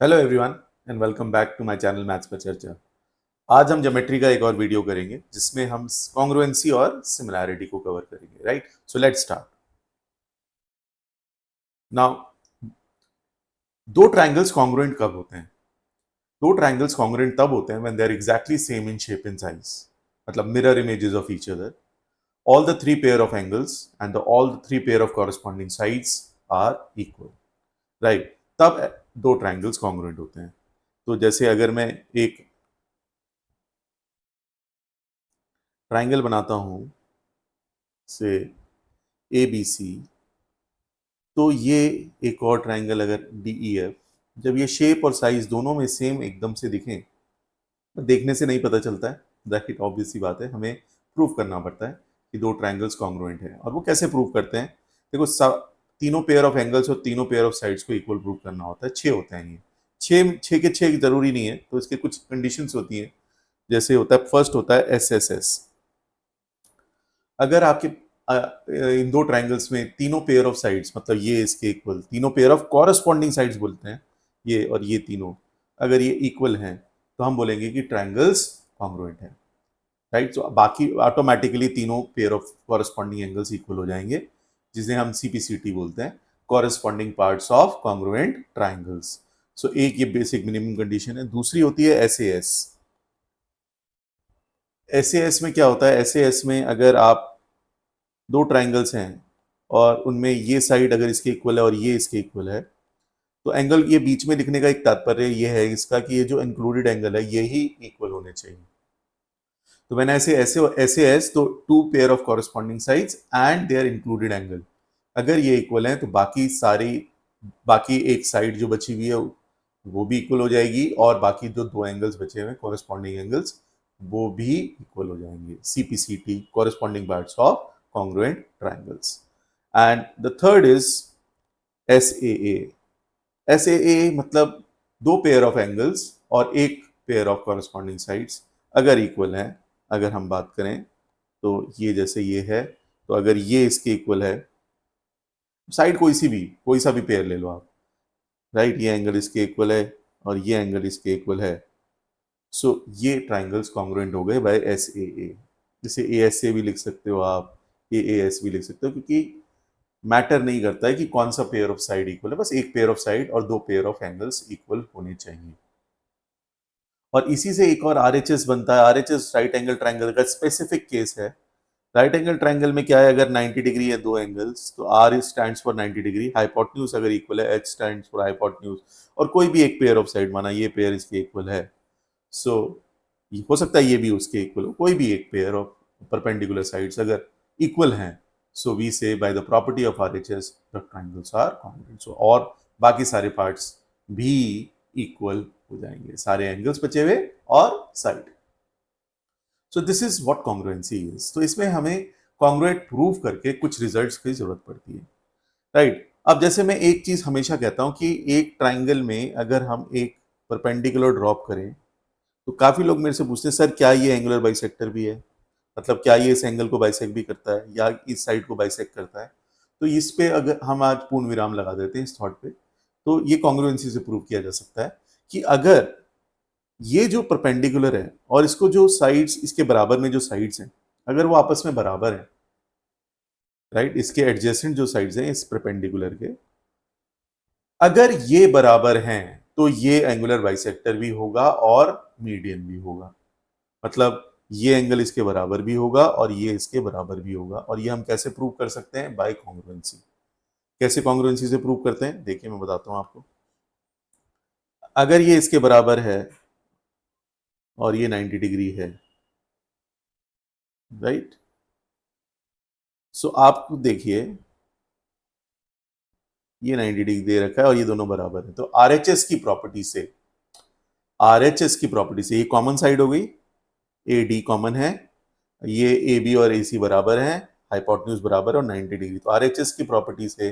Hello everyone and welcome back to my channel maths पर चर्चा। आज हम ज्योमेट्री का एक और वीडियो करेंगे जिसमें हम कॉन्ग्रुएंसी और सिमिलैरिटी को कवर करेंगे, right? So let's start now. दो ट्रायंगल्स कॉन्ग्रुएंट कब होते हैं? दो ट्रायंगल्स कॉन्ग्रुएंट तब होते हैं when they are exactly same in shape and size, मतलब mirror images of each other. All the three pair of angles and all the three pair of corresponding sides are equal, right? तब दो triangles congruent होते हैं। तो जैसे अगर मैं एक ट्रायंगल बनाता हूं से ए बी सी, तो ये एक और ट्रायंगल अगर डी ई एफ, जब ये शेप और साइज दोनों में सेम एकदम से दिखें, तो देखने से नहीं पता चलता है, दैट ऑब्वियस सी बात है, हमें प्रूव करना पड़ता है कि दो ट्रायंगल्स कॉन्ग्रुएंट हैं। और वो कैसे प्रूव करते हैं? देखो, तीनों पेयर ऑफ एंगल्स और तीनों पेयर ऑफ साइड्स को इक्वल प्रूव करना होता है। छः होते हैं ये, छः छः के छः जरूरी नहीं है, तो इसके कुछ कंडीशंस होती हैं। जैसे होता है, फर्स्ट होता है एस एस एस। अगर आपके इन दो ट्रायंगल्स में तीनों पेयर ऑफ साइड्स, मतलब ये इसके इक्वल, तीनों पेयर ऑफ कॉरस्पॉन्डिंग साइड्स बोलते हैं, ये और ये तीनों, अगर ये इक्वल हैं तो हम बोलेंगे कि ट्रायंगल्स कॉन्ग्रुएंट हैं, राइट? तो बाकी ऑटोमेटिकली तीनों pair of corresponding angles equal हो जाएंगे, जिसे हम सीपीसीटी बोलते हैं, corresponding parts of congruent triangles. So एक ये बेसिक मिनिमम कंडीशन है। दूसरी होती है S A S. S A S में क्या होता है? एस ए एस में अगर आप दो ट्रायंगल्स हैं और उनमें ये साइड अगर इसके इक्वल है और ये इसके इक्वल है, तो एंगल ये बीच में लिखने का एक तात्पर्य ये है इसका कि ये जो इंक्लूडेड एंगल है ये ही इक्वल होने चाहिए। तो मैंने ऐसे ऐसे ऐसे एस, तो two pair of corresponding sides and their included angle, अगर ये इक्वल है तो बाकी एक साइड जो बची हुई है वो भी इक्वल हो जाएगी, और बाकी जो दो एंगल्स बचे हुए कॉरेस्पॉन्डिंग एंगल्स, वो भी इक्वल हो जाएंगे। CPCT, corresponding parts of congruent triangles. And the third is SAA. SAA मतलब दो पेयर ऑफ एंगल्स और एक पेयर ऑफ कॉरेस्पॉन्डिंग साइड्स अगर इक्वल है, अगर हम बात करें तो ये जैसे ये है, तो अगर ये इसके इक्वल है, साइड कोई सा भी पेयर ले लो आप, राइट? ये एंगल इसके इक्वल है और ये एंगल इसके इक्वल है, सो ये ट्राइंगल्स कॉन्ग्रुएंट हो गए बाय एस ए ए। जैसे ए एस ए भी लिख सकते हो आप, ए एस भी लिख सकते हो, क्योंकि मैटर नहीं करता है कि कौन सा पेयर ऑफ साइड इक्वल है, बस एक पेयर ऑफ साइड और दो पेयर ऑफ एंगल्स इक्वल होने चाहिए। और इसी से एक और आरएचएस बनता है। आरएचएस राइट एंगल ट्रायंगल का स्पेसिफिक केस है। राइट एंगल ट्रायंगल में क्या है? अगर 90 डिग्री है दो एंगल्स, तो R stands for 90 degree, hypotenuse अगर इक्वल है, एच स्टैंड्स फॉर हाइपोटेन्यूज, और कोई भी एक पेयर ऑफ साइड, माना ये पेयर इसके इक्वल है, सो हो सकता है ये भी उसके इक्वल हो, कोई भी एक पेयर ऑफ परपेंडिकुलर साइड्स अगर इक्वल हैं, so we say by the property of RHS the triangles are congruent. So और बाकी सारे पार्ट्स भी इक्वल हो जाएंगे, सारे एंगल्स बचे हुए और side. So this is what congruency is. तो इसमें हमें कॉन्ग्रुएंट प्रूव करके कुछ रिजल्ट्स की जरूरत पड़ती है, राइट? अब जैसे मैं एक चीज हमेशा कहता हूं कि एक ट्राइंगल में अगर हम एक परपेंडिकुलर ड्रॉप करें, तो काफी लोग मेरे से पूछते हैं, सर क्या ये एंगुलर बाइसेक्टर भी है? मतलब क्या ये इस एंगल को बाइसेक्ट भी करता है या इस साइड को बाइसेक्ट करता है? तो इस पे अगर हम आज पूर्ण विराम लगा देते हैं इस थॉट पे, तो ये कॉन्ग्रुएंसी से प्रूव किया जा सकता है कि अगर ये जो परपेंडिकुलर है और इसको जो साइड्स, इसके बराबर में जो साइड्स हैं, अगर वो आपस में बराबर है, राइट, इसके एडजेसेंट जो साइड्स हैं इस परपेंडिकुलर के, अगर ये बराबर हैं, तो ये एंगुलर बाइसेक्टर भी होगा और मीडियन भी होगा। मतलब ये एंगल इसके बराबर भी होगा और ये इसके बराबर भी होगा। और ये हम कैसे प्रूव कर सकते हैं? By congruency. कैसे कॉन्ग्रुएंसी से प्रूव करते हैं? देखिए मैं बताता हूं आपको। अगर ये इसके बराबर है और ये 90 डिग्री है, राइट, सो आप देखिए ये 90 डिग्री दे रखा है और ये दोनों बराबर है, तो आरएचएस की प्रॉपर्टी से, आरएचएस की प्रॉपर्टी से ये कॉमन साइड हो गई, ए डी कॉमन है, ये ए बी और ए सी बराबर है, हाइपोटेन्यूज बराबर है और 90 डिग्री, तो आरएचएस की प्रॉपर्टी से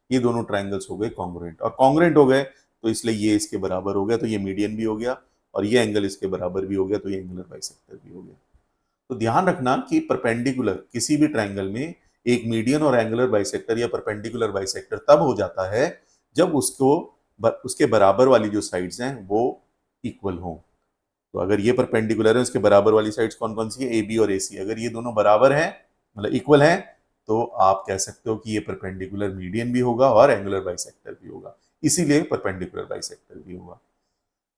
ये दोनों ट्राइंगल्स हो गए कॉन्ग्रुएंट। और कॉन्ग्रुएंट हो गए तो इसलिए ये इसके बराबर हो गया, तो ये मीडियन भी हो गया, और ये एंगल इसके बराबर भी हो गया, तो ये एंगुलर बाइसेक्टर भी हो गया। तो ध्यान रखना कि परपेंडिकुलर किसी भी ट्राइंगल में एक मीडियन और एंगुलर बाइसेक्टर या परपेंडिकुलर बाइसेक्टर तब हो जाता है जब उसको उसके बराबर वाली जो साइड्स हैं वो इक्वल हों। तो अगर ये परपेंडिकुलर है, उसके बराबर वाली साइड्स कौन कौन सी है, ए बी और ए सी। अगर ये दोनों बराबर हैं, मतलब इक्वल हैं, तो आप कह सकते हो कि ये परपेंडिकुलर मीडियन भी होगा और एंगुलर बाइसेक्टर भी होगा, इसीलिए परपेंडिकुलर बाइसेक्टर भी होगा।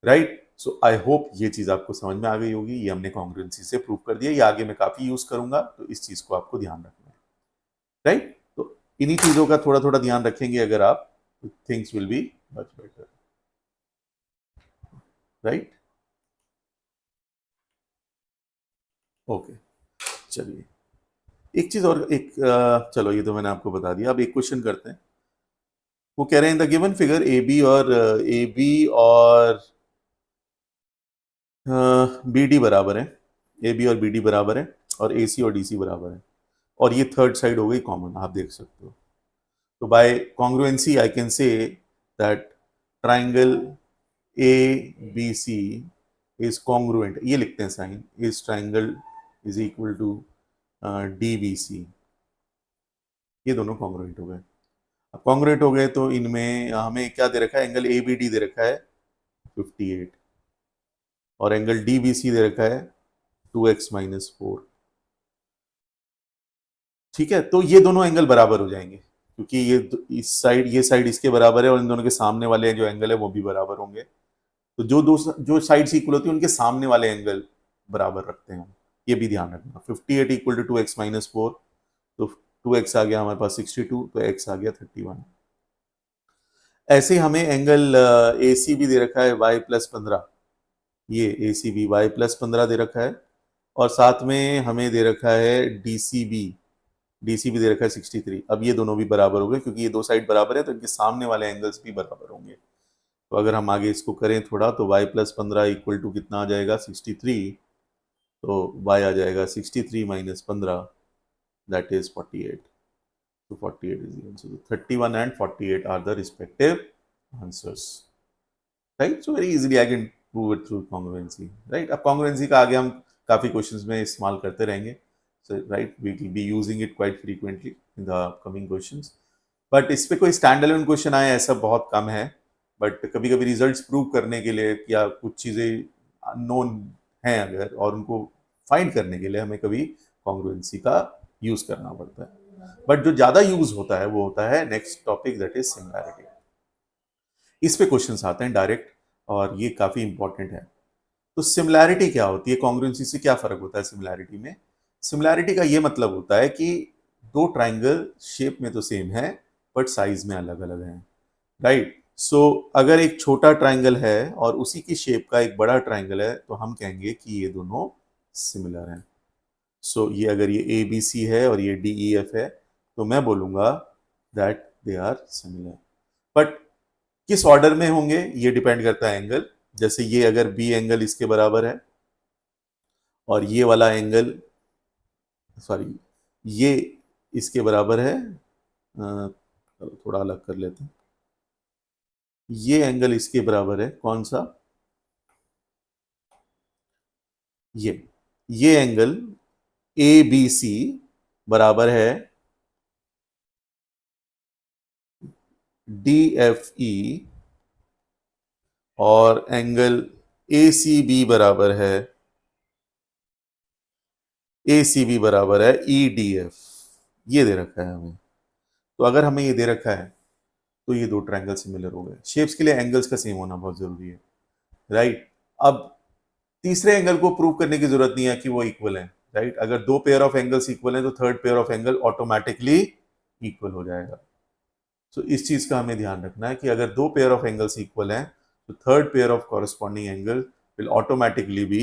राइट। सो आई होप ये चीज आपको समझ में आ गई होगी। ये हमने कॉन्ग्रुएंसी से प्रूव कर दिया, ये आगे मैं काफी यूज करूंगा, तो इस चीज को आपको ध्यान रखना है। राइट। तो इन्हीं चीजों का थोड़ा थोड़ा ध्यान रखेंगे अगर आप, things will be much better. Right. Okay, चलिए एक चीज और, चलो ये तो मैंने आपको बता दिया। अब एक क्वेश्चन करते हैं। वो कह रहे हैं the given figure A B और बी डी बराबर है, ए बी और बी डी बराबर है, और ए सी और डी सी बराबर है, और ये थर्ड साइड हो गई कॉमन, आप देख सकते हो। तो by congruency I can say that triangle A B C is congruent, ये लिखते हैं sign, is triangle is equal to D B C. ये दोनों कॉन्ग्रुएंट हो गए। अब कॉन्ग्रुएंट हो गए तो इनमें हमें क्या दे रखा है, एंगल ए बी डी दे रखा है 58, और एंगल डी बी सी दे रखा है 2x-4। ठीक है, तो ये दोनों एंगल बराबर हो जाएंगे, क्योंकि इस साइड, ये साइड इसके बराबर है, और इन दोनों के सामने वाले जो एंगल है वो भी बराबर होंगे। तो जो साइड्स इक्वल होती है उनके सामने वाले एंगल बराबर रखते हैं। ये भी ध्यान रखना। 58 इक्वल टू 2x-4, तो 2x आ गया हमारे पास 62, तो x आ गया 31। ऐसे हमें एंगल ए सी भी दे रखा है y+15, ये ए सी बी y+15 दे रखा है, और साथ में हमें दे रखा है डी सी बी दे रखा है 63। अब ये दोनों भी बराबर हो गए, क्योंकि ये दो साइड बराबर है तो इनके सामने वाले एंगल्स भी बराबर होंगे। तो अगर हम आगे इसको करें थोड़ा, तो y+15 इक्वल टू कितना आ जाएगा 63, तो y आ जाएगा 63 - 15, दैट इज 48। तो 48 इज the answer. 31 and 48 are the respective answers. Right. So very easily I can prove it through congruency. Right. अब कॉन्ग्रुएंसी का आगे हम काफी क्वेश्चंस में इस्तेमाल करते रहेंगे। So right, we will be using it quite frequently in the upcoming questions. But इस पे कोई स्टैंड अलोन क्वेश्चन आए ऐसा बहुत कम है। बट कभी कभी रिजल्ट्स प्रूव करने के लिए, या कुछ चीजें अननोन हैं अगर, और उनको फाइंड करने के लिए हमें कभी कॉन्ग्रुएंसी का यूज करना पड़ता है। बट जो ज्यादा यूज होता है वो होता है next topic, that is similarity. इस पे क्वेश्चंस आते हैं डायरेक्ट, और ये काफी इंपॉर्टेंट है। तो सिमिलैरिटी क्या होती है, कॉन्ग्रुएंसी से क्या फर्क होता है सिमिलैरिटी में? सिमिलैरिटी का ये मतलब होता है कि दो ट्राइंगल शेप में तो सेम है, बट साइज में अलग अलग हैं। राइट। सो अगर एक छोटा ट्राइंगल है और उसी की शेप का एक बड़ा ट्राइंगल है, तो हम कहेंगे कि ये दोनों सिमिलर हैं। सो ये अगर ये ए बी सी है और ये डी ई एफ है, तो मैं बोलूंगा that they are similar. But किस ऑर्डर में होंगे ये डिपेंड करता है एंगल। जैसे ये अगर बी एंगल इसके बराबर है, और ये वाला एंगल, सॉरी, ये इसके बराबर है, चलो थोड़ा अलग कर लेते हैं। ये एंगल इसके बराबर है, कौन सा, ये एंगल ए बी सी बराबर है डी एफ ई, और एंगल ए सी बी बराबर है, ए सी बी बराबर है ई डी एफ। ये दे रखा है हमें। तो अगर हमें ये दे रखा है, तो ये दो ट्रायंगल सिमिलर हो गए। शेप्स के लिए एंगल्स का सेम होना बहुत जरूरी है। राइट। अब तीसरे एंगल को प्रूव करने की जरूरत नहीं है कि वो इक्वल है। राइट। अगर दो पेयर ऑफ एंगल्स इक्वल है, तो third pair of angle automatically equal हो जाएगा। तो इस चीज का हमें ध्यान रखना है कि अगर दो पेयर ऑफ एंगल्स इक्वल हैं, तो third pair of corresponding angle will automatically be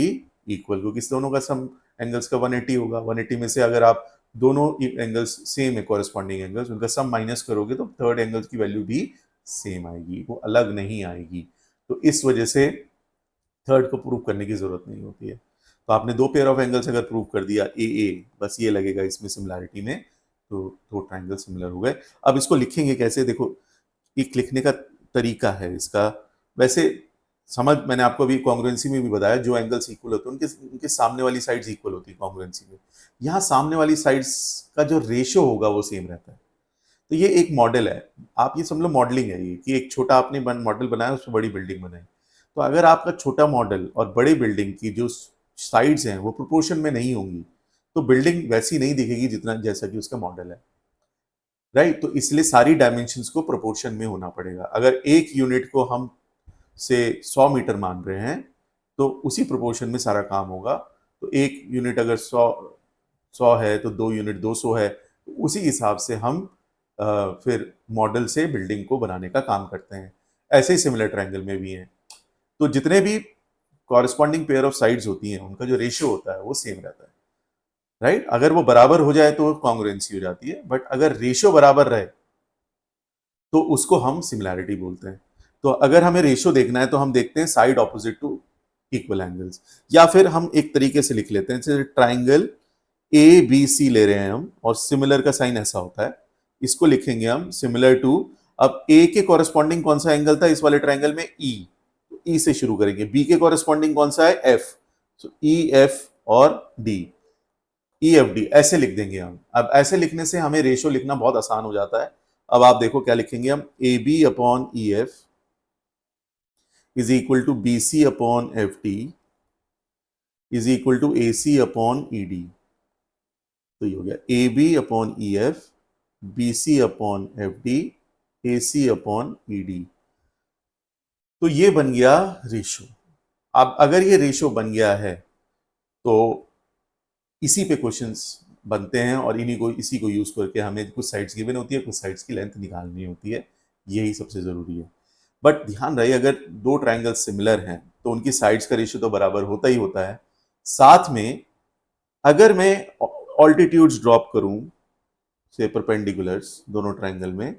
equal, क्योंकि इस दोनों का सम एंगल्स का 180 होगा। 180 में से अगर आप दोनों एंगल्स सेम है, कॉरेस्पॉन्डिंग एंगल्स, उनका सम माइनस करोगे तो थर्ड एंगल्स की वैल्यू भी सेम आएगी, वो अलग नहीं आएगी। तो इस वजह से थर्ड को प्रूव करने की जरूरत नहीं होती है। तो आपने दो पेयर ऑफ एंगल्स अगर प्रूव कर दिया ए ए, बस ये लगेगा इसमें सिमिलैरिटी में, तो दो ट्राइंगल सिमिलर हो गए। अब इसको लिखेंगे कैसे, देखो एक लिखने का तरीका है इसका। वैसे समझ, मैंने आपको अभी कॉन्ग्रुएंसी में भी बताया, जो एंगल्स इक्वल होते हैं उनके उनके सामने वाली साइड्स इक्वल होती है कॉन्ग्रुएंसी में। यहाँ सामने वाली साइड्स का जो रेशियो होगा वो सेम रहता है। तो ये एक मॉडल है, आप ये समझ लो मॉडलिंग है ये, कि एक छोटा आपने मॉडल बनाया, उस पर बड़ी बिल्डिंग बनाई। तो अगर आपका छोटा मॉडल और बड़े बिल्डिंग की जो साइड्स हैं वो प्रोपोर्शन में नहीं होंगी, तो बिल्डिंग वैसी नहीं दिखेगी जितना जैसा कि उसका मॉडल है, राइट। तो इसलिए सारी डायमेंशंस को प्रोपोर्शन में होना पड़ेगा। अगर एक यूनिट को हम से 100 मीटर मान रहे हैं, तो उसी प्रोपोर्शन में सारा काम होगा। तो एक यूनिट अगर 100 है, तो 2 यूनिट 200 है, तो उसी हिसाब से हम फिर मॉडल से बिल्डिंग को बनाने का काम करते हैं। ऐसे ही सिमिलर ट्रायंगल में भी है। तो जितने भी कॉरेस्पॉन्डिंग पेयर ऑफ साइड्स होती हैं, उनका जो रेशियो होता है वो सेम रहता है, राइट। अगर वो बराबर हो जाए तो कॉन्ग्रुएंसी हो जाती है, बट अगर रेशियो बराबर रहे तो उसको हम सिमिलैरिटी बोलते हैं। तो अगर हमें रेशियो देखना है तो हम देखते हैं side opposite to equal angles, या फिर हम एक तरीके से लिख लेते हैं, जैसे ट्राइंगल ए बी सी ले रहे हैं हम, और सिमिलर का साइन ऐसा होता है, इसको लिखेंगे हम सिमिलर टू। अब ए के कॉरेस्पॉन्डिंग कौन सा एंगल था इस वाले ट्राइंगल में? ई, तो ई से शुरू करेंगे। बी के कॉरेस्पॉन्डिंग कौन सा है? एफ, तो ई एफ और डी, ई एफ डी ऐसे लिख देंगे हम। अब ऐसे लिखने से हमें रेशियो लिखना बहुत आसान हो जाता है। अब आप देखो क्या लिखेंगे हम, A B upon E F is equal to B C upon F T is equal to A C upon E D. तो ये हो गया A B upon E F, B C upon F D, A C upon E D. तो ये बन गया ratio. अब अगर ये रेशो बन गया है तो इसी पे क्वेश्चंस बनते हैं, और इसी को यूज करके हमें कुछ साइड्स गिवन होती है, कुछ साइड्स की लेंथ निकालनी होती है। यही सबसे जरूरी है। बट ध्यान रहे, अगर दो ट्राइंगल सिमिलर हैं तो उनकी साइड्स का रेशियो तो बराबर होता ही होता है। साथ में अगर मैं ऑल्टीट्यूड्स ड्रॉप करूं से परपेंडिकुलर्स दोनों ट्राइंगल में,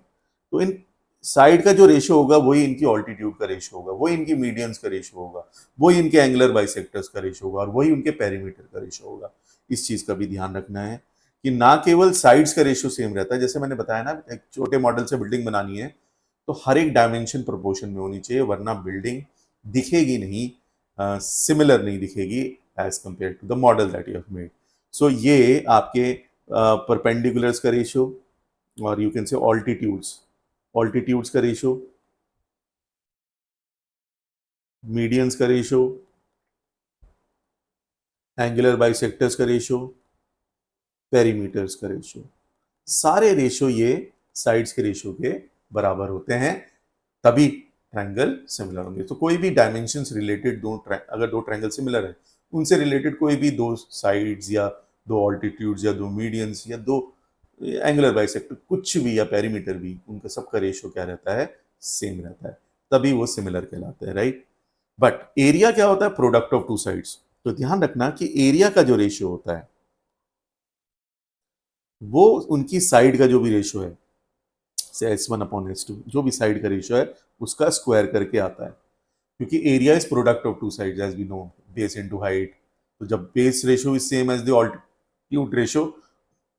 तो इन साइड का जो रेशियो होगा वही इनकी ऑल्टीट्यूड का रेशियो होगा, वही इनकी मीडियंस का रेशियो होगा, वही इनके एंगुलर बाइसेक्टर्स का रेशियो होगा, और वही उनके पेरीमीटर का रेशियो होगा। इस चीज का भी ध्यान रखना है कि ना केवल साइड्स का रेशियो सेम रहता है, जैसे मैंने बताया ना, एक छोटे मॉडल से बिल्डिंग बनानी है तो हर एक डायमेंशन प्रोपोर्शन में होनी चाहिए, वरना बिल्डिंग दिखेगी नहीं, सिमिलर नहीं दिखेगी as compare to the model that you have made. So ये आपके परपेंडिकुलर्स का रेशियो, और यू कैन से ऑल्टीट्यूड्स का रेशियो, मीडियंस का रेशियो, एंगुलर बाइसेक्टर्स का रेशियो, पेरीमीटर्स का रेशियो, सारे रेशियो ये साइड्स के रेशियो के बराबर होते हैं, तभी ट्रायंगल सिमिलर होंगे। तो कोई भी डायमेंशंस रिलेटेड अगर दो ट्रायंगल सिमिलर है, उनसे रिलेटेड कोई भी दो साइड्स या दो ऑल्टीट्यूड्स या दो मीडियंस या दो एंगुलर बाइसेक्टर, कुछ भी, या पेरीमीटर भी, उनका सबका रेशियो क्या रहता है? सेम रहता है, तभी वो सिमिलर कहलाते हैं, राइट। बट एरिया क्या होता है? Product of two sides. तो ध्यान रखना कि एरिया का जो रेशियो होता है वो उनकी साइड का जो भी रेशियो है, से S1/S2, जो भी साइड का रेशियो है उसका स्क्वायर करके आता है। क्योंकि area is product of two sides as we know, base into height. तो जब base ratio is same as the altitude ratio,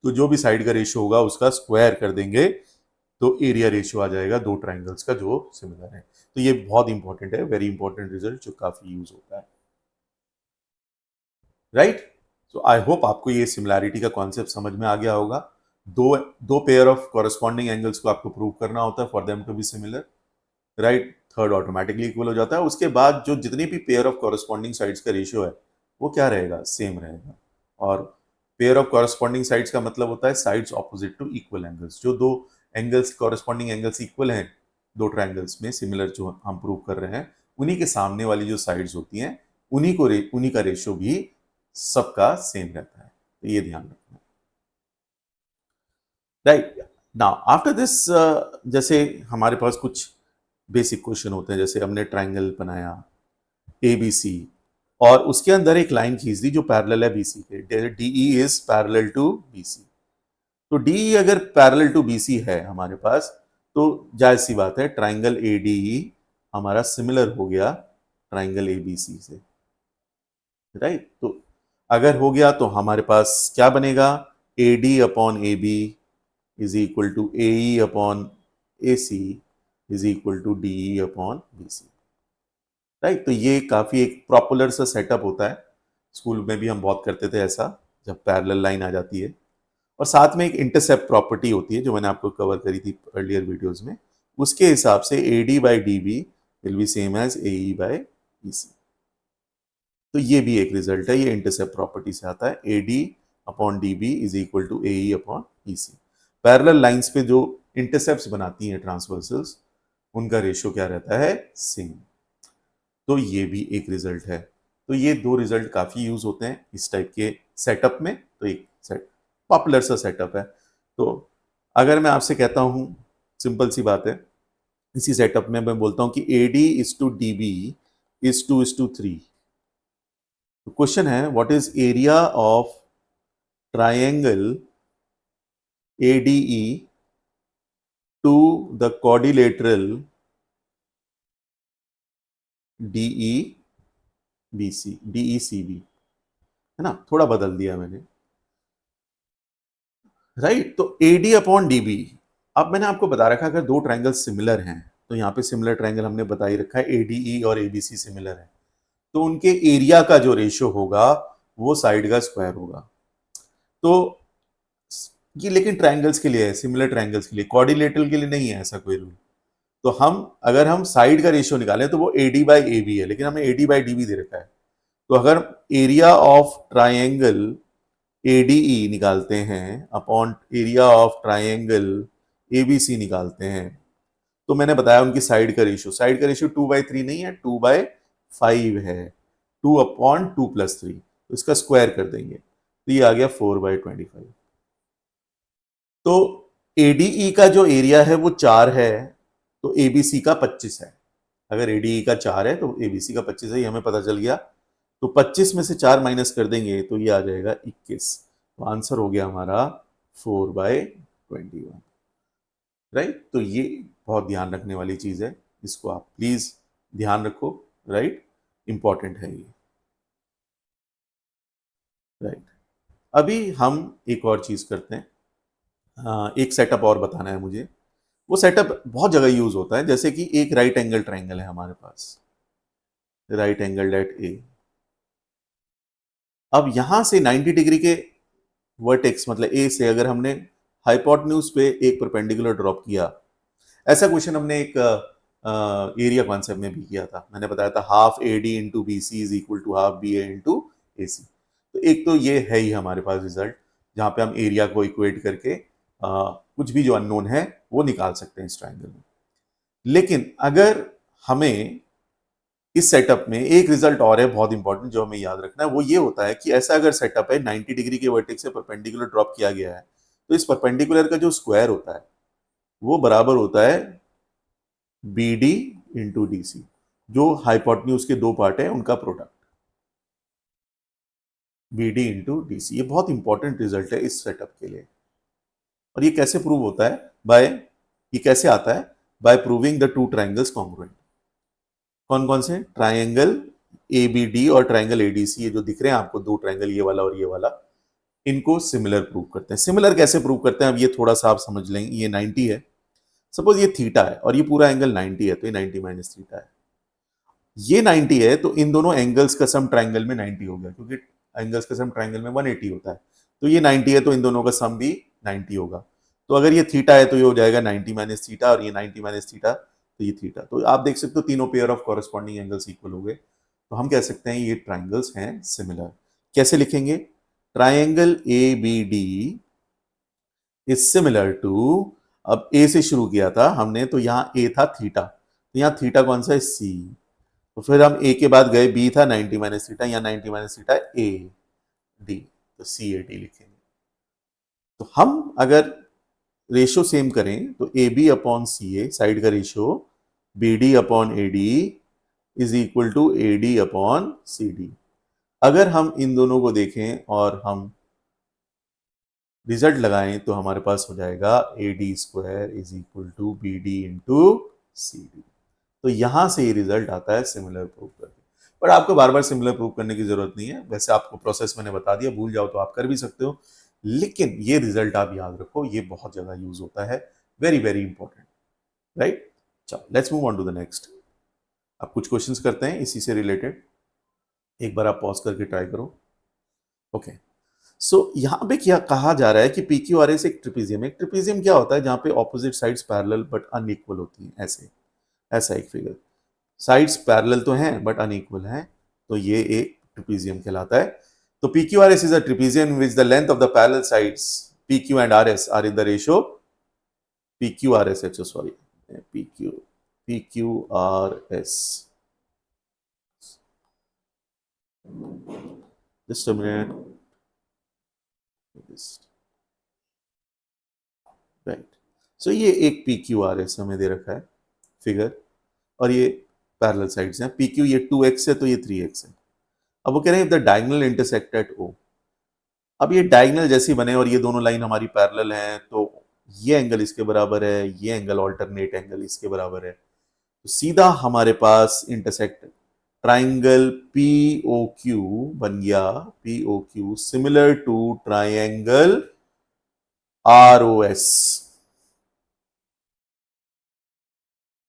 तो जो भी साइड का रेशियो होगा उसका स्क्वायर कर देंगे, तो एरिया रेशियो आ जाएगा दो ट्राइंगल्स का जो सिमिलर है। तो ये बहुत इंपॉर्टेंट है, वेरी इंपॉर्टेंट रिजल्ट जो काफी यूज होता है, राइट। सो आई होप आपको ये सिमिलैरिटी का कॉन्सेप्ट समझ में आ गया होगा। दो दो पेयर ऑफ कॉरेस्पॉन्डिंग एंगल्स को आपको प्रूव करना होता है for them to be similar, right. Third automatically equal हो जाता है। उसके बाद जो जितनी भी पेयर ऑफ कॉरेस्पॉन्डिंग साइड्स का रेशियो है वो क्या रहेगा? सेम रहेगा। और पेयर ऑफ कॉरेस्पॉन्डिंग साइड्स का मतलब होता है sides opposite to equal angles. जो दो एंगल्स कॉरेस्पॉन्डिंग एंगल्स इक्वल हैं दो ट्राइंगल्स में, सिमिलर जो हम प्रूव कर रहे हैं, उन्हीं के सामने वाली जो साइड्स होती हैं उन्हीं का रेशियो भी सबका सेम रहता है। तो ये ध्यान रखना, राइट। नाउ आफ्टर दिस, जैसे हमारे पास कुछ बेसिक क्वेश्चन होते हैं, जैसे हमने ट्राइंगल बनाया ए बी सी, और उसके अंदर एक लाइन खींच दी जो पैरेलल है बीसी के, DE is parallel to BC. तो डीई अगर पैरेलल टू बीसी है हमारे पास, तो जायज सी बात है ट्राइंगल ए डी हमारा सिमिलर हो गया ट्राइंगल ए बी सी से, राइट। तो अगर हो गया तो हमारे पास क्या बनेगा? A D upon A B is equal to A E upon A C is equal to D E upon B C, right. तो ये काफी एक पॉपुलर सा सेटअप होता है, स्कूल में भी हम बहुत करते थे ऐसा, जब पैरेलल लाइन आ जाती है। और साथ में एक इंटरसेप्ट प्रॉपर्टी होती है जो मैंने आपको कवर करी थी अर्लियर वीडियोस में, उसके हिसाब से AD by DB will be same as AE by EC। तो ये भी एक रिजल्ट है, ये इंटरसेप्ट प्रॉपर्टी से आता है, AD upon DB is equal to AE upon EC। Parallel lines पे जो इंटरसेप्ट्स बनाती हैं ट्रांसवर्सल्स, उनका रेशियो क्या रहता है, सेम। तो ये भी एक रिजल्ट है। तो ये दो रिजल्ट काफी यूज होते हैं इस टाइप के सेटअप में। तो एक सेट पॉपुलर सा सेटअप है। तो अगर मैं आपसे कहता हूं, सिंपल सी बात है, इसी सेटअप में मैं बोलता हूं कि AD is to DB is 2:3। तो क्वेश्चन है what is area of triangle ADE to the quadrilateral DECB, है ना, थोड़ा बदल दिया मैंने, राइट। तो AD अपॉन DB, अब मैंने आपको बता रखा अगर दो ट्रायंगल सिमिलर हैं, तो यहाँ पे सिमिलर ट्रायंगल हमने बता ही रखा है, ADE और ABC सिमिलर है, तो उनके एरिया का जो रेशियो होगा वो साइड का स्क्वायर होगा। तो ये लेकिन ट्रायंगल्स के लिए है, सिमिलर ट्रायंगल्स के लिए, क्वाड्रिलेटरल के लिए नहीं है ऐसा कोई रूल। तो अगर हम साइड का रेशियो निकालें तो वो AD by AB है, लेकिन हमें AD by DB दे रखा है। तो अगर एरिया ऑफ ट्रायंगल ADE निकालते हैं upon area of triangle ABC निकालते हैं, तो मैंने बताया उनकी साइड का रेशियो 2/3 नहीं है, 2/5 है, 2/2+3, तो इसका स्क्वायर कर देंगे तो ये आ गया 4/25। तो ADE का जो एरिया है वो 4 है, तो ABC का 25 है। अगर ADE का 4 है तो ABC का 25 है, ये हमें पता चल गया। तो 25 में से 4 माइनस कर देंगे तो ये आ जाएगा 21। तो आंसर हो गया हमारा 4/21, राइट। तो ये बहुत ध्यान रखने वाली चीज है, इसको आप प्लीज ध्यान रखो, राइट, इंपॉर्टेंट है ये, राइट। अभी हम एक और चीज करते हैं, एक सेटअप और बताना है मुझे। वो सेटअप बहुत जगह यूज होता है, जैसे कि एक राइट एंगल ट्राइंगल है हमारे पास, राइट एंगल एट ए। अब यहां से 90 डिग्री के वर्टेक्स मतलब ए से अगर हमने हाइपोटेन्यूज पे एक परपेंडिकुलर ड्रॉप किया, ऐसा क्वेश्चन हमने एक एरिया कॉन्सेप्ट में भी किया था। मैंने बताया था half AD into BC is equal to half BA into AC। तो एक तो ये है ही हमारे पास रिजल्ट, जहां पे हम एरिया को इक्वेट करके कुछ भी जो अननोन है वो निकाल सकते हैं इस ट्राइंगल में। लेकिन अगर हमें इस सेटअप में एक रिजल्ट और है बहुत इंपॉर्टेंट जो हमें याद रखना है, वो ये होता है कि ऐसा अगर सेटअप है 90 डिग्री के वर्टेक्स से परपेंडिकुलर ड्रॉप किया गया है, तो इस परपेंडिकुलर का जो स्क्वायर होता है वो बराबर होता है BD इंटू DC, जो हाइपोटेन्यूज के दो पार्ट है उनका प्रोडक्ट, BD इंटू DC। ये बहुत इंपॉर्टेंट रिजल्ट है इस सेटअप के लिए। और ये कैसे प्रूव होता है, ये कैसे आता है, by proving the two triangles congruent. कौन कौन से ट्राइंगल ABD और ट्राइंगल ADC, ये जो दिख रहे हैं आपको दो ट्राइंगल, ये वाला और ये वाला, इनको सिमिलर प्रूव करते हैं। सिमिलर कैसे प्रूव करते हैं, अब ये थोड़ा सा आप समझ लेंगे। ये 90 है, सपोज ये थीटा है और ये पूरा एंगल 90 है, तो ये 90 माइनस थीटा है। ये 90 है तो इन दोनों एंगल्स का सम ट्राइंगल में 90 हो गया, क्योंकि एंगल्स का सम ट्राइंगल में 180 होता है। तो ये 90 है तो इन दोनों का सम भी 90 होगा। तो अगर ये थीटा है तो ये हो जाएगा 90 माइनस थीटा, और ये 90 माइनस थीटा तो ये थीटा। तो आप देख सकते हो तीनों pair of corresponding angles equal हो गए। तो हम कह सकते हैं ये ट्राइंगल्स हैं सिमिलर। कैसे लिखेंगे, triangle ABD is similar to, अब ए से शुरू किया था हमने तो यहाँ ए था थीटा, तो यहाँ थीटा कौन सा है, सी। तो फिर हम ए के बाद गए, बी था 90 माइनस थीटा, यहाँ 90 माइनस थीटा ए डी, तो CAD लिखेंगे। तो हम अगर रेशियो सेम करें तो AB अपॉन CA साइड का ratio, BD upon AD is equal to AD upon CD। अगर हम इन दोनों को देखें और हम रिजल्ट लगाएं तो हमारे पास हो जाएगा AD square is equal to BD into CD। तो यहां से ये रिजल्ट आता है सिमिलर प्रूव करके। पर आपको बार बार सिमिलर प्रूव करने की जरूरत नहीं है, वैसे आपको प्रोसेस मैंने बता दिया, भूल जाओ तो आप कर भी सकते हो, लेकिन ये रिजल्ट आप याद रखो, ये बहुत जगह यूज होता है, वेरी वेरी इंपॉर्टेंट, राइट। चलो let's move on to the next. अब कुछ क्वेश्चंस करते हैं इसी से रिलेटेड, एक बार आप पॉज करके ट्राई करो। ओके, सो यहाँ पे क्या कहा जा रहा है कि PQRS एक ट्रिपीजियम है। एक ट्रिपीजियम क्या होता है? जहाँ पे opposite sides parallel but unequal होती हैं, ऐसे, ऐसा एक फिगर। साइड्स पैरेलल तो हैं बट अनइक्वल हैं, तो ये एक ट्रिपीजियम कहलाता है। तो PQRS is a trapezium which the length of the parallel sides PQ and RS are in the ratio PQRS, sorry, PQRS, just a minute, right. So ये एक PQRS हमें दे रखा है फिगर, और ये पैरेलल साइड्स हैं। PQ ये 2x है तो ये 3x है। अब वो कह रहे हैं the diagonal intersect at O। अब ये डायगोनल जैसी बने और ये दोनों लाइन हमारी पैरेलल हैं, तो ये एंगल इसके बराबर है, ये एंगल ऑल्टरनेट एंगल इसके बराबर है, तो सीधा हमारे पास इंटरसेक्ट ट्राइंगल POQ बन गया। POQ similar to triangle ROS।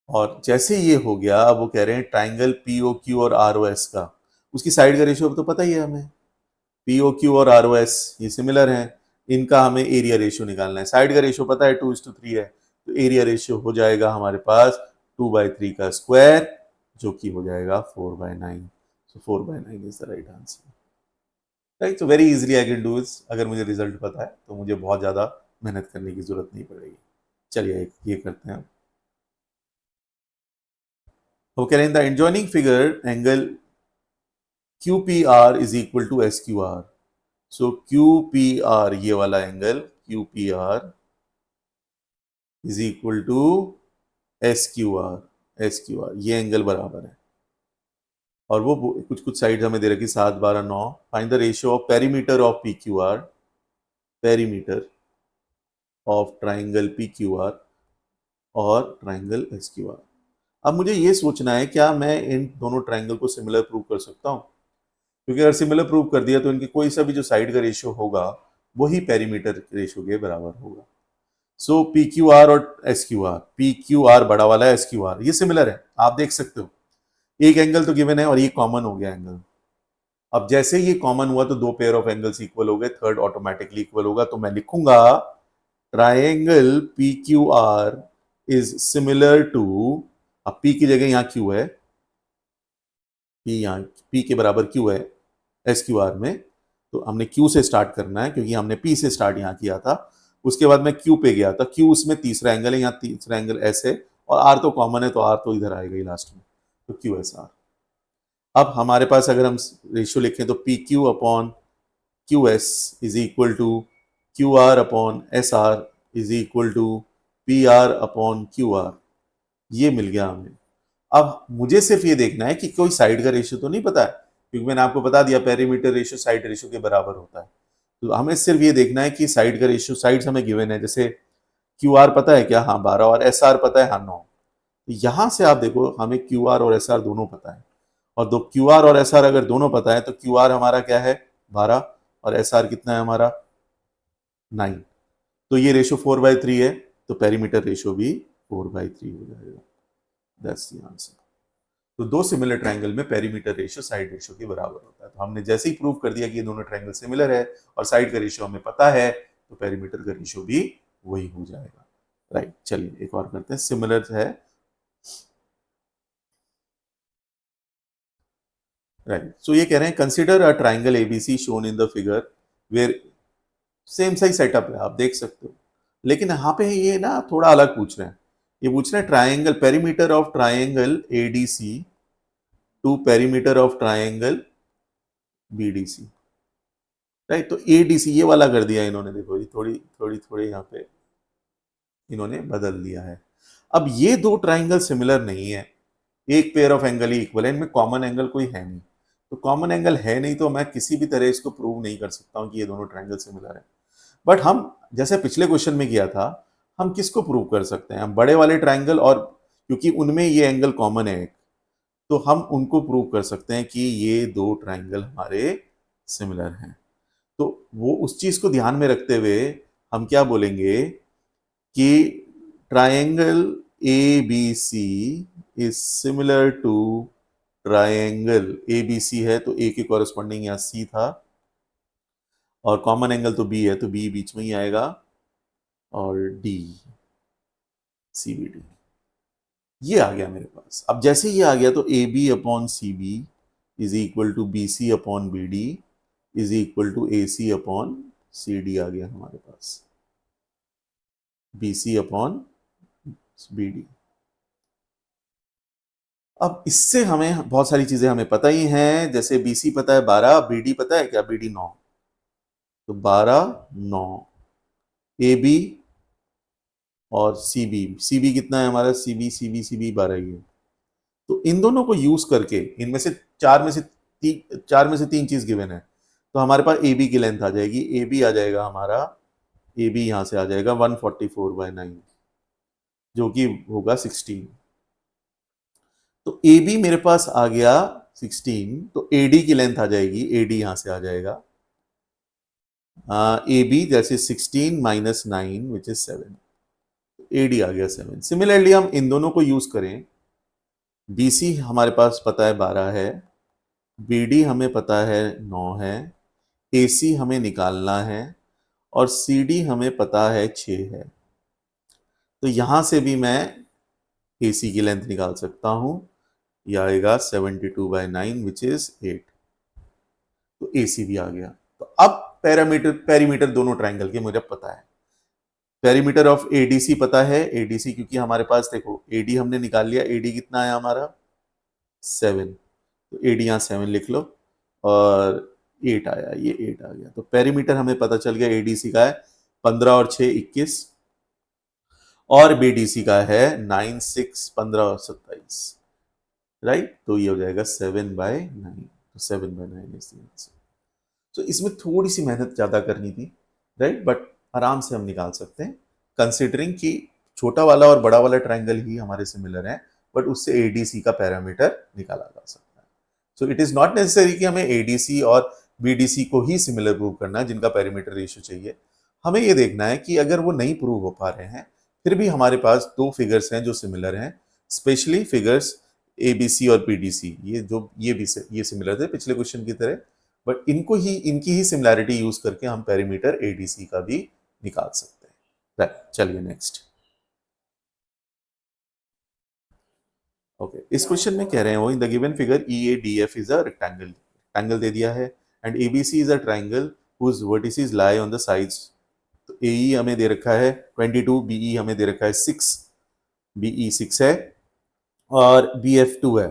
और जैसे ये हो गया, अब वो कह रहे हैं ट्राइंगल POQ और ROS का, उसकी साइड का रेशियो तो पता ही है हमें। POQ और ROS ये सिमिलर हैं, इनका हमें एरिया रेशियो निकालना है। साइड का रेशियो पता है 2:3 है, तो एरिया रेशियो हो जाएगा हमारे पास 2/3 का स्क्वायर, जो कि हो जाएगा 4/9। So 4/9 is the right answer. Right, तो very easily I can do this. अगर मुझे रिजल्ट पता है तो मुझे बहुत ज़्यादा मेहनत करने की जरूरत नहीं पड़ेगी। चलिए ये करते हैं। वो कह रहे हैं the adjoining figure angle QPR is equal to SQR। So QPR, ये वाला angle QPR is equal to SQR, ये एंगल बराबर है। और वो कुछ कुछ साइड हमें दे रखी 7, 12, 9। Find the ratio of perimeter of PQR, perimeter of triangle PQR और ट्राइंगल SQR। अब मुझे ये सोचना है क्या मैं इन दोनों ट्राइंगल को सिमिलर प्रूव कर सकता हूँ? क्योंकि अगर सिमिलर प्रूव कर दिया तो इनके कोई सा भी जो साइड का रेशियो होगा वही पेरीमीटर रेशियो के बराबर होगा। सो PQR और SQR, PQR बड़ा वाला है, SQR ये सिमिलर है, आप देख सकते हो। एक एंगल तो गिवन है और ये कॉमन हो गया एंगल। अब जैसे ये कॉमन हुआ तो दो पेयर ऑफ एंगल्स इक्वल हो गए, थर्ड ऑटोमेटिकली इक्वल होगा, तो मैं लिखूंगा triangle PQR is similar to, अब P की जगह यहाँ Q है, P यहाँ P के बराबर Q है SQR में, तो हमने Q से स्टार्ट करना है क्योंकि हमने P से स्टार्ट यहाँ किया था। उसके बाद मैं Q पे गया था, Q उसमें तीसरा एंगल है, यहाँ तीसरा एंगल S है, और R तो कॉमन है तो R तो इधर आएगा ही लास्ट में, तो QSR। अब हमारे पास अगर हम रेशियो लिखें तो PQ upon QS is equal to QR upon SR is equal to PR upon QR। ये मिल गया हमें। अब मुझे सिर्फ ये देखना है कि कोई साइड का रेशियो तो नहीं पता है, क्योंकि मैंने आपको बता दिया पेरीमीटर रेशियो साइड रेशियो के बराबर होता है। तो हमें सिर्फ ये देखना है कि साइड का रेशियो, साइड्स हमें गिवन है, जैसे QR पता है क्या? हाँ 12, और SR पता है, हाँ 9। तो यहां से आप देखो हमें QR और SR दोनों पता है, और दो QR और SR अगर दोनों पता है तो QR हमारा क्या है? 12, और SR कितना है हमारा? 9। तो ये रेशियो 4/3 है, तो पेरीमीटर रेशियो भी 4/3 हो जाएगा। That's the answer. तो दो सिमिलर ट्रायंगल में पेरीमीटर रेशियो साइड रेशियो के बराबर होता है। तो हमने जैसे ही प्रूव कर दिया कि ये दोनों ट्रायंगल सिमिलर है और साइड का रेशियो हमें पता है, तो पेरीमीटर का रेशियो भी वही हो जाएगा। राइट, चलिए एक और करते हैं, सिमिलर है। राइट, सो ये कह रहे हैं consider a triangle ABC shown in the figure where, same सही सेटअप है, आप देख सकते हो, लेकिन यहाँ पे ये ना थोड़ा अलग पूछ रहे हैं। ये पूछ रहे हैं triangle perimeter of triangle ADC to perimeter of triangle BDC। Right, तो ADC ये वाला कर दिया इन्होंने, देखो ये थोड़ी थोड़ी थोड़ी यहाँ पे इन्होंने बदल दिया है। अब ये दो ट्राइंगल सिमिलर नहीं है, एक pair of angle he equal है, इनमें कॉमन एंगल कोई है नहीं। तो कॉमन एंगल है नहीं तो मैं किसी भी तरह इसको प्रूव नहीं कर सकता हूँ कि ये दोनों ट्राइंगल सिमिलर है। बट हम जैसे पिछले क्वेश्चन में किया था, हम किसको प्रूव कर सकते हैं? हम बड़े वाले ट्राइंगल, और क्योंकि उनमें ये एंगल कॉमन है तो हम उनको प्रूव कर सकते हैं कि ये दो ट्राइंगल हमारे सिमिलर हैं। तो वो उस चीज को ध्यान में रखते हुए हम क्या बोलेंगे कि triangle ABC is similar to triangle ABC है, तो A के कॉरेस्पॉन्डिंग यहाँ C था, और कॉमन एंगल तो बी है, तो बी बीच में ही आएगा, और डी सी बी डी, ये आ गया मेरे पास। अब जैसे ये आ गया तो A B upon C B is equal to B C upon B D is equal to A C upon C D आ गया हमारे पास, B C upon B D. अब इससे हमें बहुत सारी चीजें हमें पता ही हैं, जैसे बी सी पता है 12, बी डी पता है क्या, बी डी 9, तो 12 9, ए बी और सी बी कितना है हमारा, सी बी 12 ही है। तो इन दोनों को यूज करके, इनमें से चार में से तीन चीज गिवन है, तो हमारे पास ए बी की लेंथ आ जाएगी, ए बी आ जाएगा हमारा, ए बी यहां से आ जाएगा 144/9, जो कि होगा 16। तो ए बी मेरे पास आ गया 16, तो ए डी की लेंथ आ जाएगी, ए डी यहां से आ जाएगा, ए बी जैसे 16 minus 9 which is 7, A D आ गया 7। सिमिलरली हम इन दोनों को यूज करें, बी सी हमारे पास पता है 12 है, बी डी हमें पता है 9 है, ए सी हमें निकालना है, और सी डी हमें पता है 6 है। तो यहां से भी मैं ए सी की लेंथ निकाल सकता हूं, यह आएगा 72/9 विच इज 8, तो ए सी भी आ गया। तो अब पेरीमीटर दोनों ट्राइंगल के मुझे पता है, पेरीमीटर ऑफ एडीसी पता है, एडीसी क्योंकि हमारे पास देखो एडी हमने निकाल लिया, एडी कितना है हमारा 7, तो एडी यहाँ 7 लिख लो, और 8 आया, ये 8 आ गया, तो पेरीमीटर हमें पता चल गया एडीसी का है 15 और 6 21, और बीडीसी का है 9 6 15 और 27, राइट, तो ये हो जाएगा 7/9, तो 7/9 इज द आंसर। तो इसमें थोड़ी सी मेहनत ज्यादा करनी थी, राइट, बट आराम से हम निकाल सकते हैं, कंसिडरिंग कि छोटा वाला और बड़ा वाला ट्राइंगल ही हमारे सिमिलर है, बट उससे एडीसी का पैरामीटर निकाला जा सकता है। So it is not necessary कि हमें एडीसी और बीडीसी को ही सिमिलर प्रूव करना है जिनका पैरामीटर रेशियो चाहिए। हमें ये देखना है कि अगर वो नहीं प्रूव हो पा रहे हैं, फिर भी हमारे पास दो फिगर्स हैं जो सिमिलर हैं, स्पेशली फिगर्स एबीसी और पीडीसी, ये सिमिलर थे पिछले क्वेश्चन की तरह, बट इनकी ही सिमिलैरिटी यूज करके हम पेरीमीटर एडीसी का भी निकाल सकते हैं। राइट, चलिए नेक्स्ट। ओके, इस क्वेश्चन में कह रहे हैं वो in the given figure E A D F is a rectangle, rectangle दे दिया है, and ABC is a triangle whose vertices lie on the sides. तो एई हमें दे रखा है 22, बीई हमें दे रखा है 6, बीई 6 है, और बी एफ 2 है,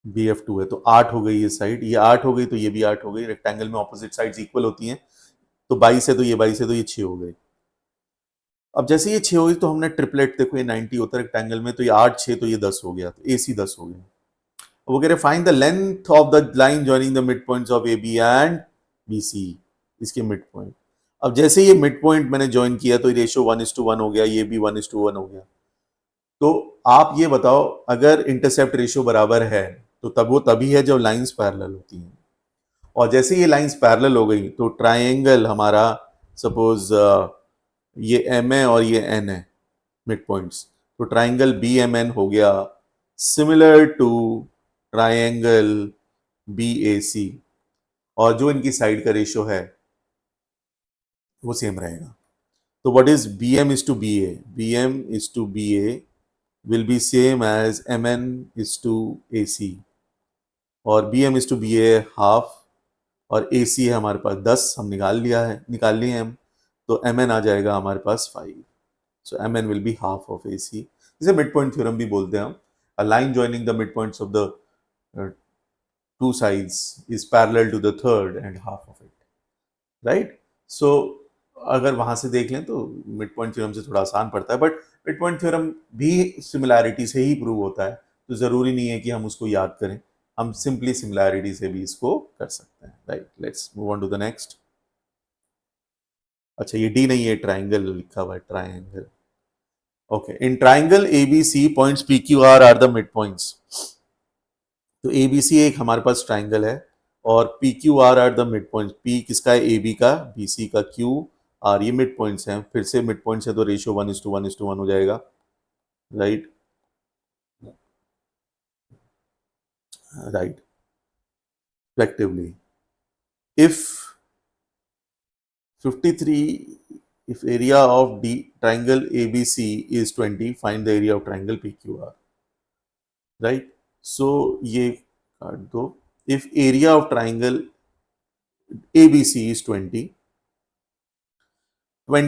बी एफ 2 है, तो 8 हो गई ये साइड, ये 8 हो गई, तो ये भी 8 हो गई, रेक्टेंगल में ऑपोजिट साइड्स इक्वल होती हैं, तो 22 है तो ये 22 है, तो ये 6 हो गई। अब जैसे ये 6 हो गई तो हमने ट्रिपलेट, देखो ये 90 होता है रेक्टेंगल में, तो ये 8 6 तो ये 10 हो गया, तो ए सी 10 हो गया। वो कह रहे find the length of the line joining the mid points of A B and B C, इसके मिड पॉइंट। अब जैसे ये मिड पॉइंट मैंने ज्वाइन किया तो रेशियो 1:1 हो गया, ये भी 1:1 हो गया। तो आप ये बताओ, अगर इंटरसेप्ट रेशियो बराबर है तो तब वो तभी है जब लाइंस पैरेलल होती हैं, और जैसे ये लाइंस पैरेलल हो गई तो ट्राइंगल हमारा, सपोज ये एम है और ये एन है मिड पॉइंट्स, तो ट्राइंगल बी एम एन हो गया similar to triangle B A C, और जो इनकी साइड का रेशियो है वो सेम रहेगा। तो what is B M is to B A, B M is to B A will be same as M N is to A C, और B M is to B A half, और A सी है हमारे पास 10, हम निकाल लिए हैं हम, तो एम एन आ जाएगा हमारे पास 5, so M N will be half of A C, जिसे मिड पॉइंट थ्योरम भी बोलते हैं हम, a line joining the mid points of the two sides is parallel to the third and half of it, right? So अगर वहां से देख लें तो मिड पॉइंट थ्योरम से थोड़ा आसान पड़ता है, बट मिड पॉइंट थ्योरम भी सिमिलैरिटी से ही प्रूव होता है, तो जरूरी नहीं है कि हम उसको याद करें, हम सिंपली सिमिलैरिटी से भी इसको कर सकते हैं, right. Let's move on to the next. अच्छा, ये डी नहीं है, ट्राइंगल लिखा हुआ है, triangle. Okay, in triangle ABC points P Q R the mid points. तो ए बी सी एक हमारे पास ट्राइंगल है, और P Q R the mid point, P किसका है, ए बी का, बी सी का, क्यू आर ये मिड पॉइंट्स हैं, फिर से मिड पॉइंट्स है तो रेशियो 1:1 हो जाएगा, right, right, respectively. If 53, if area of D triangle ABC is 20, find the area of triangle PQR. Right? So ये काट दो. If area of triangle ABC is 20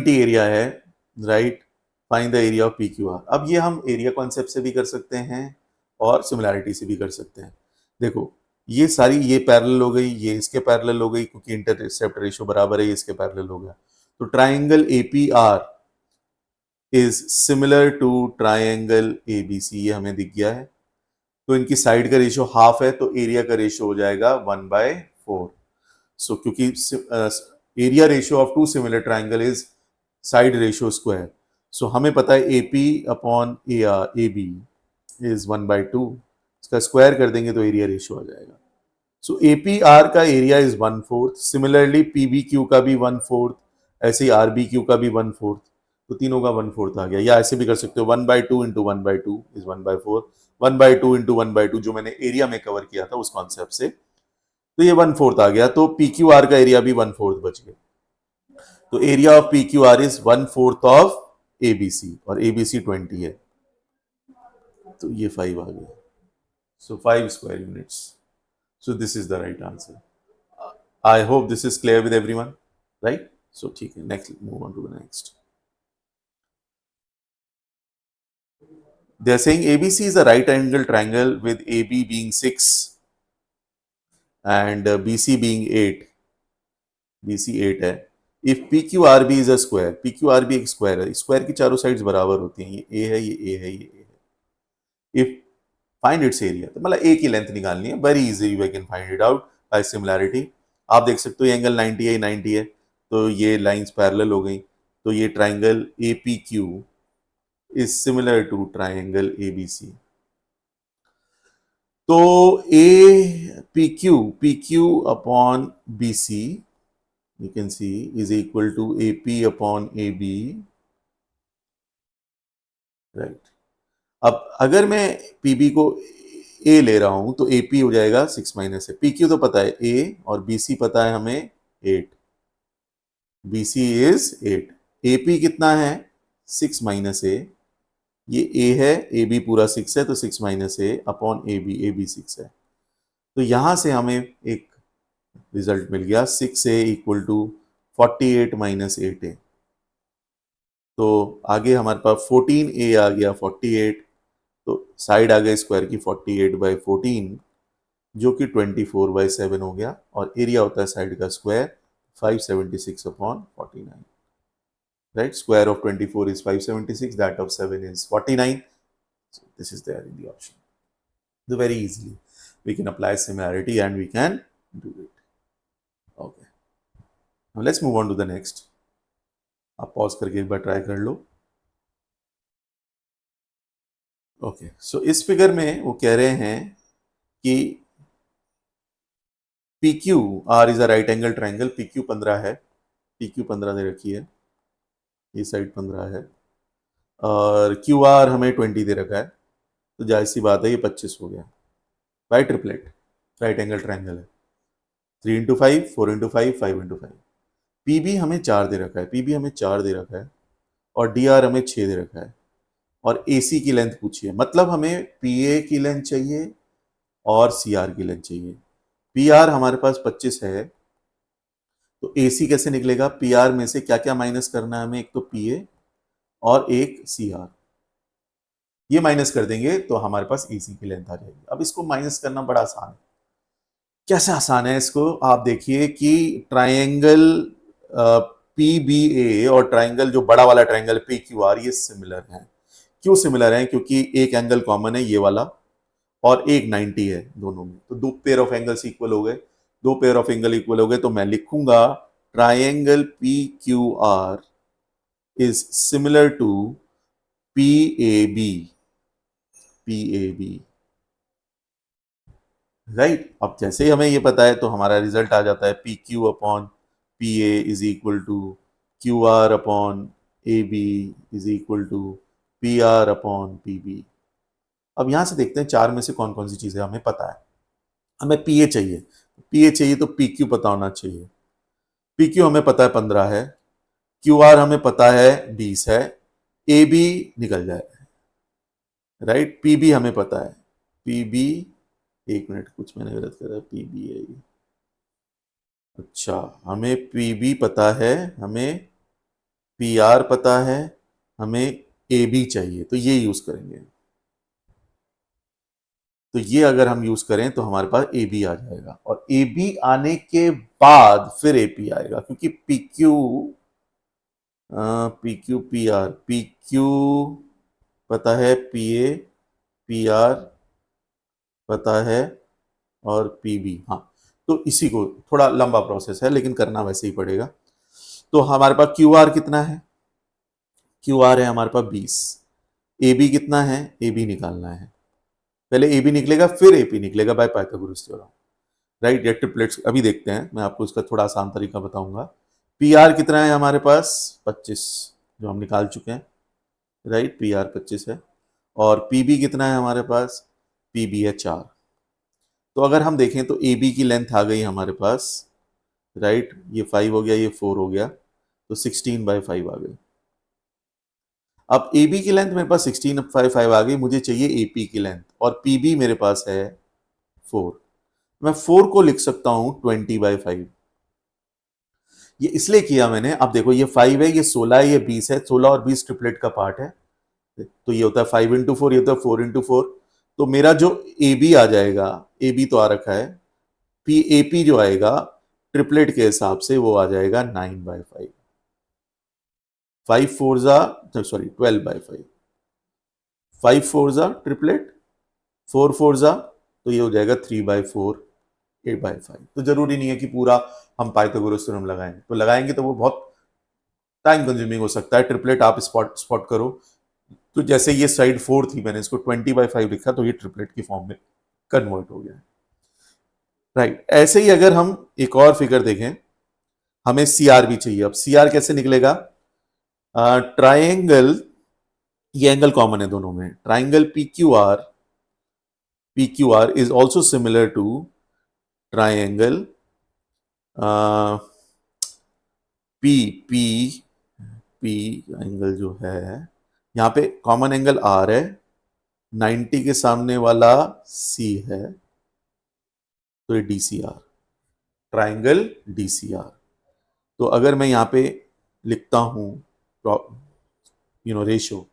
area है, right, find the area of PQR. अब ये हम area concept से भी कर सकते हैं और सिमिलैरिटी से भी कर सकते हैं. देखो ये सारी, ये पैरेलल हो गई, ये इसके पैरेलल हो गई क्योंकि इंटरसेप्ट रेशियो बराबर है, ये इसके पैरेलल हो गया. तो triangle APR is similar to triangle ABC, ये हमें दिख गया है. तो इनकी साइड का रेशियो हाफ है, तो एरिया का रेशियो हो जाएगा 1/4. सो क्योंकि area ratio of two similar triangle is side ratio square. So हमें पता है AP अपॉन AB इज 1/2. इसका स्क्वायर कर देंगे तो एरिया रेशियो आ जाएगा. सो APR का एरिया इज 1/4. सिमिलरली PBQ का भी 1/4, ऐसे ही RBQ का भी 1/4. तो तीनों का 1/4 आ गया. या ऐसे भी कर सकते हो 1/2 इंटू 1/2 इज 1/4. 1/2 इंटू 1/2 जो मैंने एरिया में कवर किया था उस कॉन्सेप्ट से, तो ये 1/4 आ गया. तो PQR का एरिया भी 1/4 बच गया. तो area of PQR is 1/4 of ABC और ABC 20 है, तो ये 5 आ गया. So 5 square units. So this is the right answer. I hope this is clear with everyone, right. So ठीक है, next move on to the next. They are saying ABC is a right angle triangle with AB being 6 and BC being 8. BC 8 है. If PQRB is a square, PQRB एक square है, square की चारों sides बराबर होती हैं, ये A है, ये A है, ये A है. If find its area, तो मतलब A की लेंथ निकालनी है. Very easy, we can find it out by similarity. आप देख सकते हो ये एंगल 90 है, 90 है, तो ये लाइंस पैरेलल हो गई. तो ये triangle APQ is similar to triangle ABC. तो PQ upon BC, you can see, is equal to AP upon AB, right. अब अगर मैं PB को A ले रहा हूं तो AP हो जाएगा 6 माइनस है. PQ तो पता है A और BC पता है हमें 8. BC is 8. AP कितना है? 6 माइनस A. ये A है, AB पूरा 6 है, तो 6 minus A upon AB, AB 6 है. तो यहां से हमें एक रिजल्ट मिल गया, 6A equal to 48 minus 8A. तो आगे हमारे पास 14A आ गया 48, तो साइड आ गई स्क्वायर की 48/14 जो कि 24/7 हो गया. और एरिया होता है साइड का square 576 upon 49. Right, square of 24 is 576, that of 7 is 49. So this is there in the option. So very easily we can apply similarity and we can do it. Okay, now let's move on to the next. आप pause करके एक बार try कर लो. Okay, सो इस figure में वो कह रहे हैं कि PQR is a right angle triangle. PQ 15 है, PQ 15 दे रखी है, ये साइड 15 है, और QR हमें 20 दे रखा है. तो जाहिर सी बात है ये 25 हो गया. Right triplet, right angle triangle है. 3 इंटू 5, 4 इंटू 5, 5 इंटू 5. PB हमें 4 दे रखा है, PB हमें 4 दे रखा है, और DR हमें 6 दे रखा है, और AC की लेंथ पूछी है. मतलब हमें PA की लेंथ चाहिए और CR की लेंथ चाहिए. PR हमारे पास 25 है, तो AC कैसे निकलेगा? PR में से क्या क्या माइनस करना है हमें? एक तो PA और एक CR, ये माइनस कर देंगे तो हमारे पास AC की लेंथ आ जाएगी. अब इसको माइनस करना बड़ा आसान है. कैसे आसान है इसको आप देखिए कि ट्राइंगल PBA और ट्राइंगल जो बड़ा वाला ट्राइंगल PQR ये सिमिलर हैं. क्यों सिमिलर हैं? क्योंकि एक एंगल कॉमन है, ये वाला, और एक 90 है दोनों में, तो दो पेयर ऑफ एंगल्स इक्वल हो गए. दो पेयर ऑफ एंगल इक्वल हो गए तो मैं लिखूंगा triangle PQR is similar to PAB. PAB, right. अब जैसे ही हमें ये पता है तो हमारा रिजल्ट आ जाता है PQ upon PA is equal to QR upon AB is equal to PR upon PB. अब यहां से देखते हैं चार में से कौन कौन सी चीजें हमें पता है. हमें PA चाहिए, PA चाहिए तो PQ पता होना चाहिए. पी क्यू हमें पता है 15 है, क्यू आर हमें पता है 20 है, ए बी निकल जाए, राइट। पी बी हमें पता है, पी बी, एक मिनट कुछ मैंने गलत करा, पी बी है ये, अच्छा हमें पी बी पता है, हमें पी आर पता है, हमें ए बी चाहिए, तो ये यूज करेंगे। तो ये अगर हम यूज करें तो हमारे पास ए बी आ जाएगा, और ए बी आने के बाद फिर ए पी आएगा, क्योंकि P Q, P Q P R, P Q पता है, पी ए पी आर पता है, और पी बी, हाँ। तो इसी को, थोड़ा लंबा प्रोसेस है लेकिन करना वैसे ही पड़ेगा। तो हमारे पास क्यू आर कितना है, क्यू आर है हमारे पास 20, ए बी कितना है, ए बी निकालना है, पहले ए बी निकलेगा फिर ए पी निकलेगा बाय पाइथागोरस थ्योरम, राइट। या ट्रिपलेट्स अभी देखते हैं, मैं आपको इसका थोड़ा आसान तरीका बताऊंगा। पी आर कितना है हमारे पास, 25, जो हम निकाल चुके हैं, राइट, पी आर 25 है। और पी बी कितना है हमारे पास, पी बी है 4। तो अगर हम देखें तो ए बी की लेंथ आ गई हमारे पास, राइट, ये 5 हो गया, ये 4 हो गया, तो 16/5 आ गई। अब ए बी की लेंथ मेरे पास 16/5 आ गई, मुझे चाहिए ए पी की लेंथ, और पी बी मेरे पास है 4। मैं 4 को लिख सकता हूं 20/5। ये इसलिए किया मैंने, अब देखो ये 5 है, ये 16 है, ये 20 है, 16 और 20 ट्रिपलेट का पार्ट है, तो ये होता है 5 into 4, ये होता है 4 into 4। तो मेरा जो ए बी आ जाएगा, ए बी तो आ रखा है, पी ए पी जो आएगा ट्रिपलेट के हिसाब से वो आ जाएगा 9/5, 5 4 सॉरी 12/5, 5 4 ट्रिपलेट, 4 4 तो ये हो जाएगा 3/4, 8/5। तो जरूरी नहीं है कि पूरा हम पाइथागोरस थ्योरम लगाएं, तो लगाएंगे तो वो बहुत टाइम कंज्यूमिंग हो सकता है। ट्रिपलेट आप स्पॉट स्पॉट करो, तो जैसे ये साइड 4 थी, मैंने इसको 20/5 लिखा, तो ये ट्रिपलेट की फॉर्म में कन्वर्ट हो गया, राइट। ऐसे ही अगर हम एक और फिगर देखें, हमें सी आर भी चाहिए। अब सी आर कैसे निकलेगा, ट्राइंगल, ये एंगल कॉमन है दोनों में, triangle P Q R is also similar to triangle P P P angle जो है, यहाँ पे कॉमन एंगल आर है, 90 के सामने वाला सी है, तो ये D C R, triangle D C R. तो अगर मैं यहाँ पे लिखता हूँ ratio,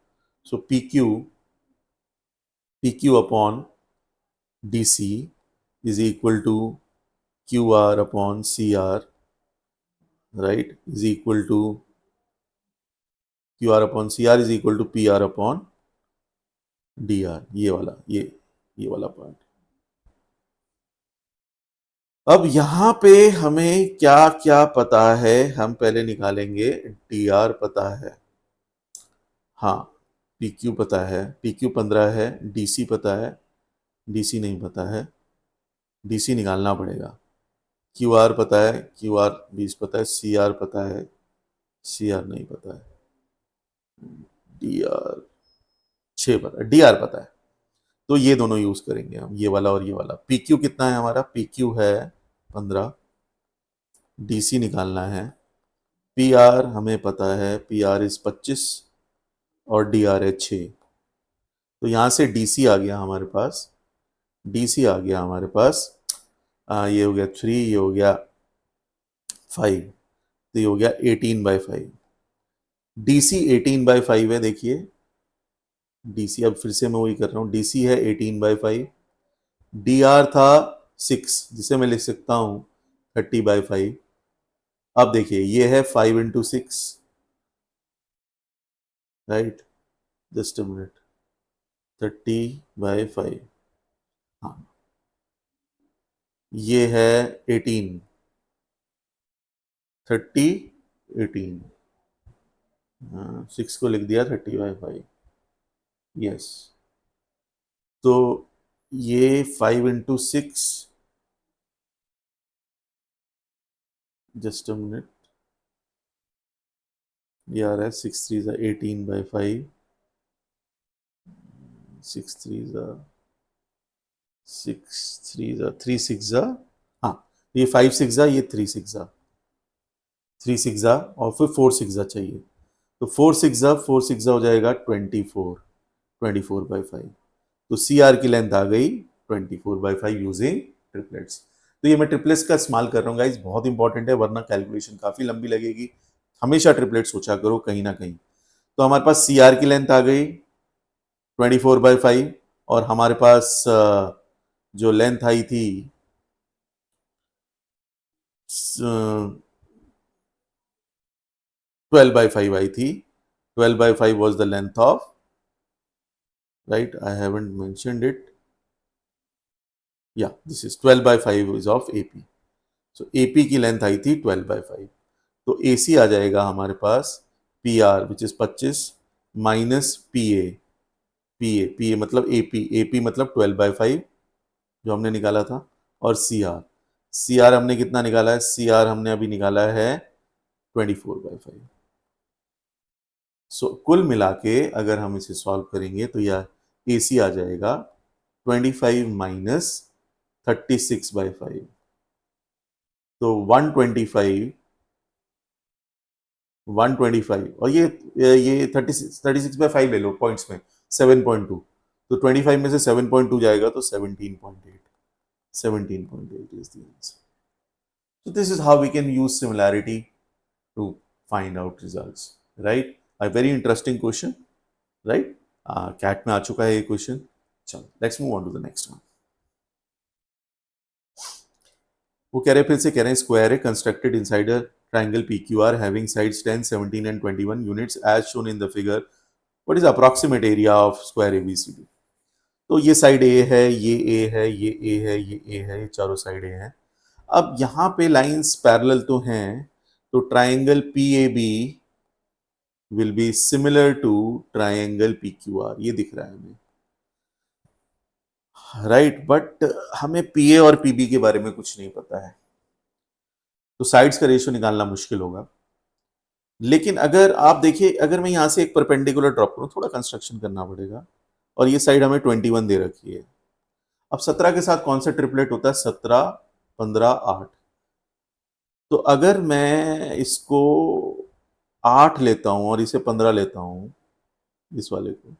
so P Q upon D C is equal to Q R upon C R, right, is equal to Q R upon C R is equal to P R upon D R, ये वाला, ये वाला point. अब यहां पे हमें क्या क्या पता है, हम पहले निकालेंगे, डी आर पता है, हाँ, पी क्यू पता है, पी क्यू 15 है, डी सी पता है, डी सी नहीं पता है, डी सी निकालना पड़ेगा। क्यू आर पता है, क्यू आर 20 पता है, सी आर पता है, सी आर नहीं पता है, डी आर 6 पता है, डी आर पता है। तो ये दोनों यूज करेंगे हम, ये वाला और ये वाला। पी क्यू कितना है हमारा, पी क्यू है 15, डी सी निकालना है, पी आर हमें पता है, पी आर इज 25, और डी आर है 6। तो यहां से डी सी आ गया हमारे पास, डी सी आ गया हमारे पास, ये हो गया 3, ये हो गया 5, तो ये हो गया 18/5। डी सी 18/5 है, देखिए डी सी, अब फिर से मैं वही कर रहा हूँ, डी सी है 18/5, डी आर था 6, जिसे मैं लिख सकता हूँ 30/5। अब देखिए ये है 5 into 6, right, just a minute, 30/5, हाँ, ये है 18, 30 18, 6 को लिख दिया 30/5, यस। तो ये 5 into 6, जस्ट अ मिनट, ये आ रहा है 6 3 18/5, 6 3 3 6 हाँ, ये 5 6 ये 3 6, 3 सिक्सा और फिर 4 सिक्सा चाहिए, तो 4 सिक्सा हो जाएगा 24, 24/5। तो सी आर की लेंथ आ गई 24/5 यूजिंग ट्रिपलेट्स। तो ये मैं ट्रिपलेट्स का इस्तेमाल कर रहा हूँ गाइज, बहुत इंपॉर्टेंट है, वरना कैलकुलेशन काफी लंबी लगेगी। हमेशा ट्रिपलेट सोचा करो कहीं ना कहीं। तो हमारे पास सी आर की लेंथ आ गई 24/5, और हमारे पास जो लेंथ आई थी 12/5 आई थी। 12/5 was the length of, right, I haven't mentioned it, yeah, this is 12/5 is of AP। so AP की लेंथ आई थी 12/5, तो AC आ जाएगा हमारे पास PR which is 25 minus PA मतलब AP मतलब 12/5 जो हमने निकाला था, और CR हमने कितना निकाला है, CR हमने अभी निकाला है 24/5। कुल मिला के अगर हम इसे सॉल्व करेंगे तो यह AC आ जाएगा 25 माइनस 36/5, तो 125 और ये 36/5 ले लो पॉइंट्स में 7.2, तो 25 में से 7.2 जाएगा तो 17.8, 17.8 is the answer। So this is how we can use similarity to find out results, right? A very interesting question, right? CAT में आ चुका है ये क्वेश्चन। चलो let's move on to the next one. वो कह रहे फिर से कह रहे हैं स्क्वायर है constructed inside a triangle PQR having sides 10, 17 and 21 units as shown in the figure, what is approximate area of square ABCD। तो ये साइड A है, ये A है, ये A है, ये A है, ये चारों साइड A हैं। अब यहाँ पे लाइंस पैरेलल तो हैं, तो triangle PAB will be similar to triangle PQR, ये दिख रहा है हमें, राइट, बट हमें PA और PB के बारे में कुछ नहीं पता है, तो साइड्स का रेशियो निकालना मुश्किल होगा। लेकिन अगर आप देखिए, अगर मैं यहां से एक परपेंडिकुलर ड्रॉप करूं, थोड़ा कंस्ट्रक्शन करना पड़ेगा, और ये साइड हमें 21 दे रखी है। अब 17 के साथ कौन सा ट्रिपलेट होता है, 17, 15, 8, तो अगर मैं इसको 8 लेता हूं और इसे 15 लेता हूं, इस वाले को,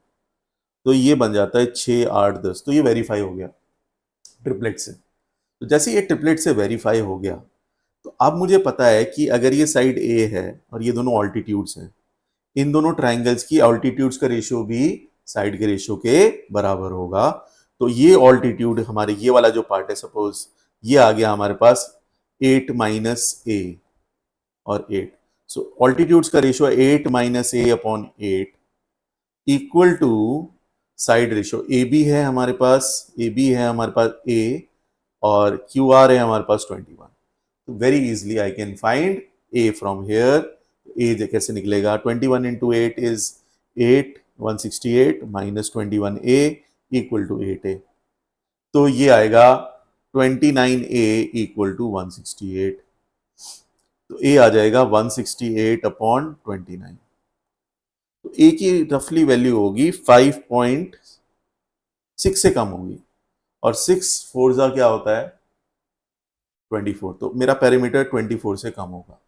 तो ये बन जाता है 6, 8, 10, तो ये वेरीफाई हो गया ट्रिपलेट से। तो जैसे ये ट्रिपलेट से वेरीफाई हो गया, तो अब मुझे पता है कि अगर ये साइड ए है और ये दोनों ऑल्टीट्यूड्स हैं, इन दोनों ट्राइंगल्स की ऑल्टीट्यूड्स का रेशियो भी साइड के रेशियो के बराबर होगा। तो ये ऑल्टीट्यूड हमारे, ये वाला जो पार्ट है, सपोज ये आ गया हमारे पास 8 माइनस ए और 8, सो ऑल्टीट्यूड्स का ratio 8 minus A upon 8 equal to side ratio A B है हमारे पास, ए बी है हमारे पास ए, और क्यू आर है हमारे पास 21। तो very easily I can find A from here. A कैसे निकलेगा, 21 into 8 is 8, 168 minus 21A equal to 8A, तो ये आएगा 29A इक्वल टू 168, तो ए आ जाएगा 168 अपॉन 29। तो ए की रफली वैल्यू होगी 5.6 से कम होगी, और 6 4 क्या होता है 24, तो मेरा पैरामीटर 24 से कम होगा,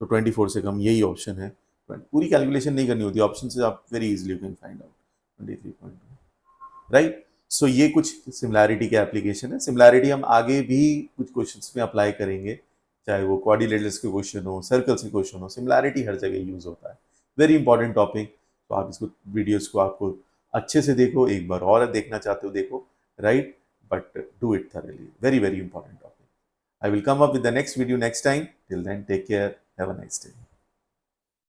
तो 24 से कम यही ऑप्शन है। पूरी कैलकुलेशन नहीं करनी होती, ऑप्शन से आप very easily you can find out 23.2, right. So ये कुछ सिमिलैरिटी के एप्लीकेशन है। सिमिलैरिटी हम आगे भी कुछ क्वेश्चंस में अप्लाई करेंगे, चाहे वो क्वाड्रिलेटरल्स के क्वेश्चन हो, सर्कल्स के क्वेश्चन हो, सिमिलैरिटी हर जगह यूज होता है, वेरी इंपॉर्टेंट टॉपिक। तो आप इसको वीडियोस को आपको अच्छे से देखो, एक बार और देखना चाहते हो देखो, right, but do it thoroughly, very very important topic. I will come up with the next video next time. Till then, take care. Have a nice day.